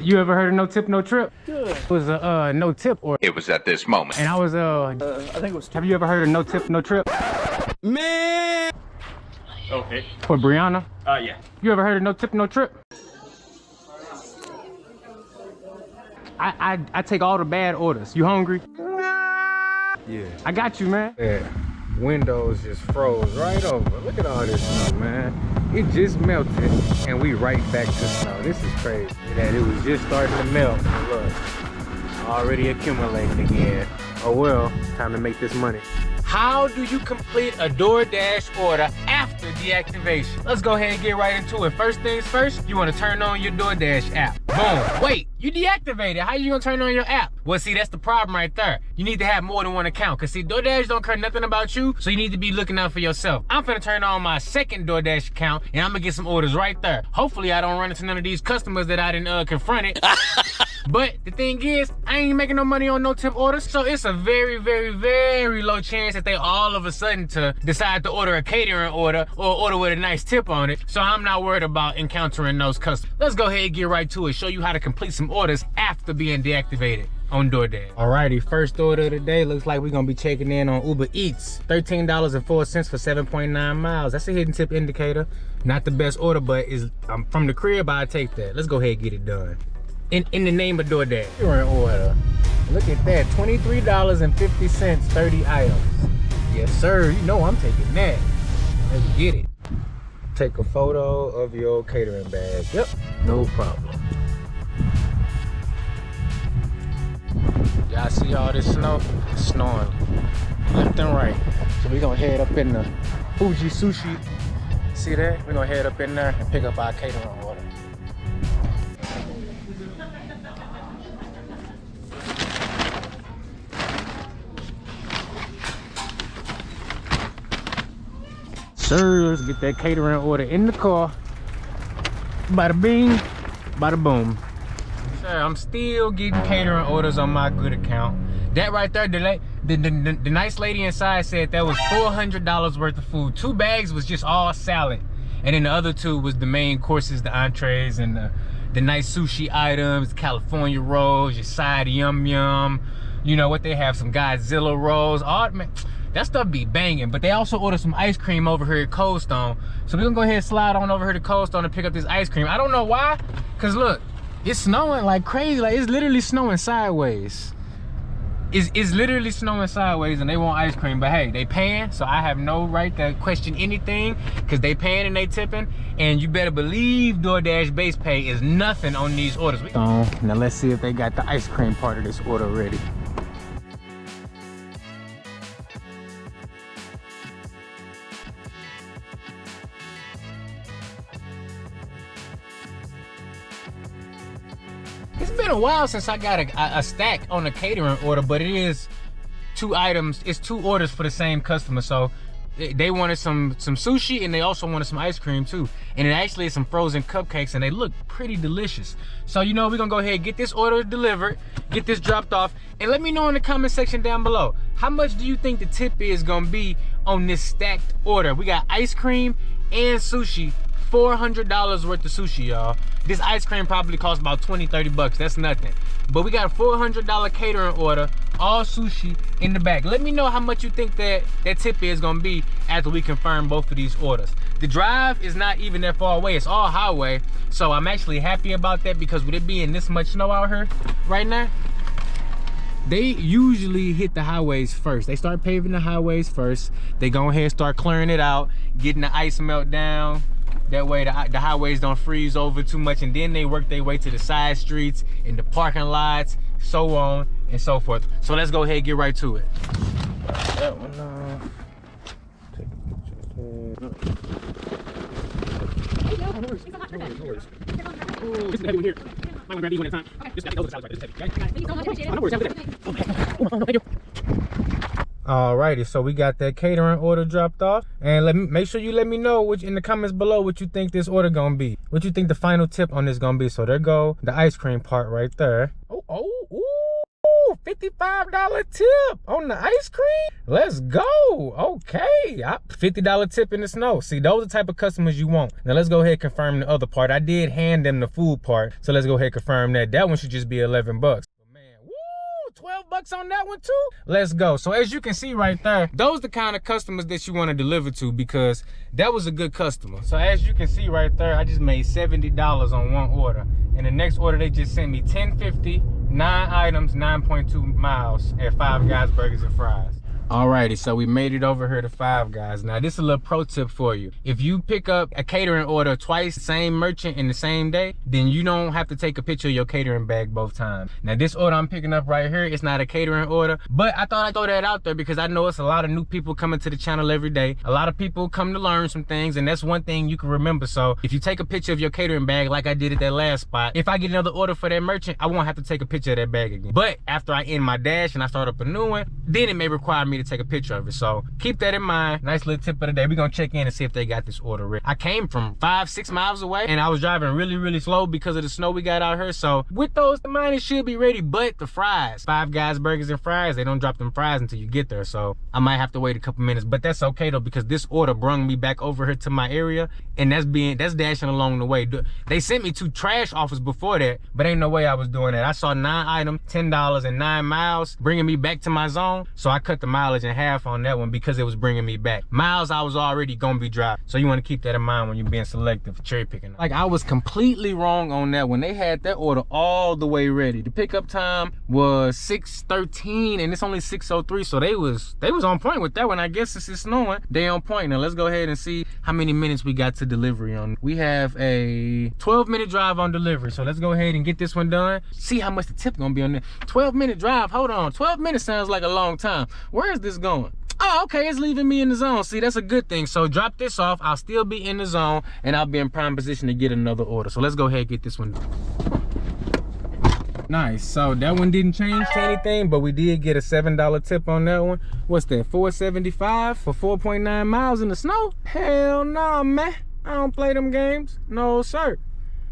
You ever heard of no tip, no trip? Good. It was a no tip order. It was at this moment. And I was I think it was. have you ever heard of no tip, no trip? Man. Okay. For Brianna? Yeah. You ever heard of no tip, no trip? I take all the bad orders. You hungry? Yeah. I got you, man. Yeah. Windows just froze right over. Look at all this snow, man. It just melted and we right back to snow. This is crazy. That it was just starting to melt. And look, already accumulating again. Oh well, time to make this money. How do you complete a DoorDash order after deactivation? Let's go ahead and get right into it. First things first, you want to turn on your DoorDash app. Boom. Wait, you deactivated. How you gonna turn on your app? Well, see, that's the problem right there. You need to have more than one account. Cause see, DoorDash don't care nothing about you, so you need to be looking out for yourself. I'm finna turn on my second DoorDash account and I'm gonna get some orders right there. Hopefully I don't run into none of these customers that I didn't confronted. But the thing is, I ain't making no money on no tip orders, so it's a very, very, very low chance that they all of a sudden to decide to order a catering order or order with a nice tip on it. So I'm not worried about encountering those customers. Let's go ahead and get right to it. Show you how to complete some orders after being deactivated on DoorDash. Alrighty, first order of the day looks like we're gonna be checking in on Uber Eats. $13.04 for 7.9 miles. That's a hidden tip indicator. Not the best order, but is from the crib, I take that. Let's go ahead and get it done. In the name of DoorDash. You're in order. Look at that, $23.50, 30 items. Yes, sir, you know I'm taking that. Let's get it. Take a photo of your catering bag. Yep, no problem. Y'all see all this snow? It's snowing left and right. So we're gonna head up in the Fuji Sushi. See that? We're gonna head up in there and pick up our catering order. Sir, let's get that catering order in the car. Bada bing, bada boom. Sir, I'm still getting catering orders on my good account. That right there, the nice lady inside said that was $400 worth of food. 2 bags was just all salad. And then the other 2 was the main courses, the entrees and the nice sushi items, California rolls, your side yum yum. You know what they have, some Godzilla rolls. Oh, man. That stuff be banging, but they also ordered some ice cream over here at Cold Stone. So we're gonna go ahead and slide on over here to Cold Stone and pick up this ice cream. I don't know why, cause look, it's snowing like crazy. Like it's literally snowing sideways. It's literally snowing sideways and they want ice cream, but hey, they paying, so I have no right to question anything cause they paying and they tipping. And you better believe DoorDash base pay is nothing on these orders. Now let's see if they got the ice cream part of this order ready. It's been a while since I got a stack on a catering order, but it is 2 items. It's 2 orders for the same customer. So they wanted some sushi and they also wanted some ice cream too. And it actually is some frozen cupcakes and they look pretty delicious. So you know, we're gonna go ahead and get this order delivered, get this dropped off, and let me know in the comment section down below, how much do you think the tip is gonna be on this stacked order? We got ice cream and sushi. $400 worth of sushi, y'all. This ice cream probably costs about 20-30 bucks. That's nothing. But we got a $400 catering order, all sushi in the back. Let me know how much you think that tip is gonna be after we confirm both of these orders. The drive is not even that far away. It's all highway. So I'm actually happy about that because with it being this much snow out here right now, they usually hit the highways first. They start paving the highways first. They go ahead and start clearing it out, getting the ice melt down. That way the highways don't freeze over too much, and then they work their way to the side streets and the parking lots, so on and so forth. So let's go ahead and get right to it. That one off. Take a picture of that. Ooh, this is the heavy one here. Might want to grab these one at a time. Okay. This is heavy, right? This is heavy, okay? Thank you so much. Appreciate it. No worries, have a good day. Oh, thank you. Alrighty, so we got that catering order dropped off, and make sure you let me know in the comments below what you think this order gonna be. What you think the final tip on this gonna be. So there go the ice cream part right there. Oh, ooh, $55 tip on the ice cream. Let's go. Okay, $50 tip in the snow. See, those are the type of customers you want. Now let's go ahead and confirm the other part. I did hand them the food part, so let's go ahead and confirm that. That one should just be 11 bucks. 12 bucks on that one too. Let's go. So as you can see right there, those are the kind of customers that you want to deliver to, because that was a good customer. So as you can see right there, I just made $70 on one order. And the next order, they just sent me $10.50, 9 items, 9.2 miles at Five Guys Burgers and Fries. Alrighty, so we made it over here to Five Guys. Now this is a little pro tip for you. If you pick up a catering order twice, same merchant in the same day, then you don't have to take a picture of your catering bag both times. Now this order I'm picking up right here, it's not a catering order, but I thought I'd throw that out there because I know it's a lot of new people coming to the channel every day. A lot of people come to learn some things, and that's one thing you can remember. So if you take a picture of your catering bag like I did at that last spot, if I get another order for that merchant, I won't have to take a picture of that bag again. But after I end my dash and I start up a new one, then it may require me to take a picture of it. So keep that in mind. Nice little tip of the day. We're gonna check in and see if they got this order ready. I came from 5-6 miles away, and I was driving really slow because of the snow we got out here. So with those in mind, it should be ready. But the fries, Five Guys Burgers and Fries, they don't drop them fries until you get there. So I might have to wait a couple minutes, but that's okay though, because this order brung me back over here to my area, and that's dashing along the way. They sent me to trash offers before that, but ain't no way I was doing that. I saw 9 items, $10 and 9 miles, bringing me back to my zone. So I cut the mileage in half on that one because it was bringing me back. Miles I was already gonna be driving. So you want to keep that in mind when you're being selective, cherry picking. Like, I was completely wrong on that one. They had that order all the way ready. The pickup time was 6:13 and it's only 6:03. So they was on point with that one. I guess since it's snowing, they on point. Now let's go ahead and see how many minutes we got to delivery on. We have a 12-minute drive on delivery. So let's go ahead and get this one done. See how much the tip gonna be on there. 12-minute drive. Hold on. 12 minutes sounds like a long time. Where is this going? Oh, okay, it's leaving me in the zone. See, that's a good thing. So drop this off, I'll still be in the zone, and I'll be in prime position to get another order. So let's go ahead and get this one done. Nice. So that one didn't change to anything, but we did get a $7 tip on that one. What's that, $4.75 for 4.9 miles in the snow? Hell no, man. I don't play them games. No, sir.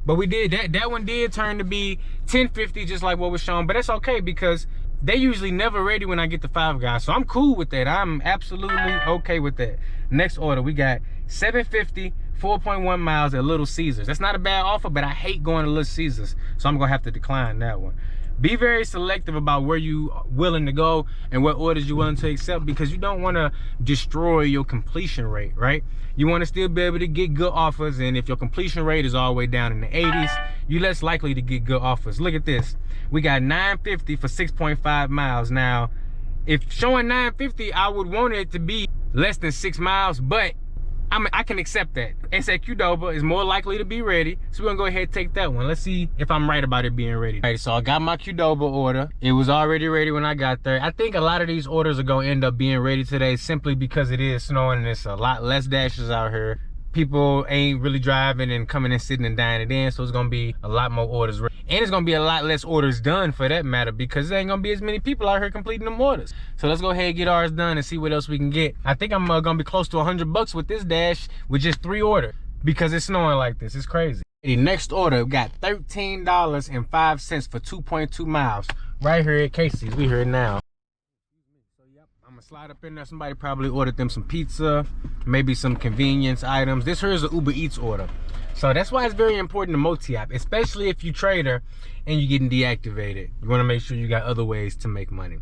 But we did, that one did turn to be $10.50, just like what was shown. But that's okay, because they usually never ready when I get the Five Guys. So I'm cool with that. I'm absolutely okay with that. Next order, we got $7.50, 4.1 miles at Little Caesars. That's not a bad offer, but I hate going to Little Caesars. So I'm gonna have to decline that one. Be very selective about where you are willing to go and what orders you're willing to accept, because you don't want to destroy your completion rate, right? You want to still be able to get good offers, and if your completion rate is all the way down in the 80s, you're less likely to get good offers. Look at this. We got $9.50 for 6.5 miles. Now, if showing $9.50, I would want it to be less than 6 miles, but I can accept that. It's at Qdoba, is more likely to be ready. So we're gonna go ahead and take that one. Let's see if I'm right about it being ready. All right, so I got my Qdoba order. It was already ready when I got there. I think a lot of these orders are gonna end up being ready today simply because it is snowing and it's a lot less dashes out here. People ain't really driving and coming and sitting and dining it in, so it's gonna be a lot more orders. And it's gonna be a lot less orders done for that matter, because there ain't gonna be as many people out here completing them orders. So let's go ahead and get ours done and see what else we can get. I think I'm gonna be close to 100 bucks with this dash with just 3 orders, because it's snowing like this. It's crazy. The next order, we got $13.05 for 2.2 miles right here at Casey's. We here now. I'm gonna slide up in there. Somebody probably ordered them some pizza, maybe some convenience items. This here is an Uber Eats order. So that's why it's very important to multi-app, especially if you trader and you're getting deactivated. You wanna make sure you got other ways to make money.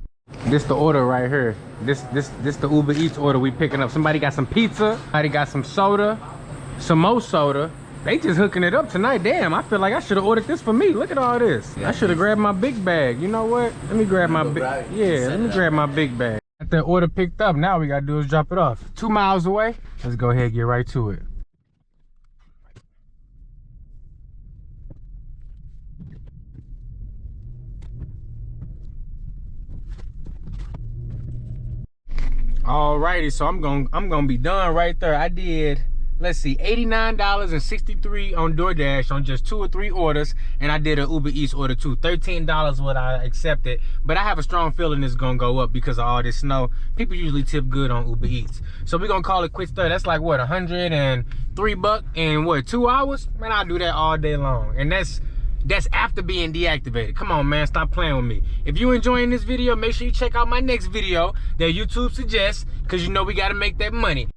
This the order right here. This the Uber Eats order we picking up. Somebody got some pizza, somebody got some soda, some more soda. They just hooking it up tonight. Damn, I feel like I should have ordered this for me. Look at all this. Yeah, I should have grabbed my big bag. You know what? Let me grab my big, let me grab my big bag. Got that order picked up. Now we gotta do is drop it off. 2 miles away. Let's go ahead and get right to it. Alrighty, so I'm gonna be done right there. I did, let's see, $89.63 on Doordash on just 2 or 3 orders, and I did an Uber Eats order too. $13 what I accepted, but I have a strong feeling it's gonna go up because of all this snow. People usually tip good on Uber Eats, so we're gonna call it quits there. That's like what, $103 in what, 2 hours? Man, I'll do that all day long, and that's That's after being deactivated. Come on, man, stop playing with me. If you enjoying this video, make sure you check out my next video that YouTube suggests, because you know we got to make that money.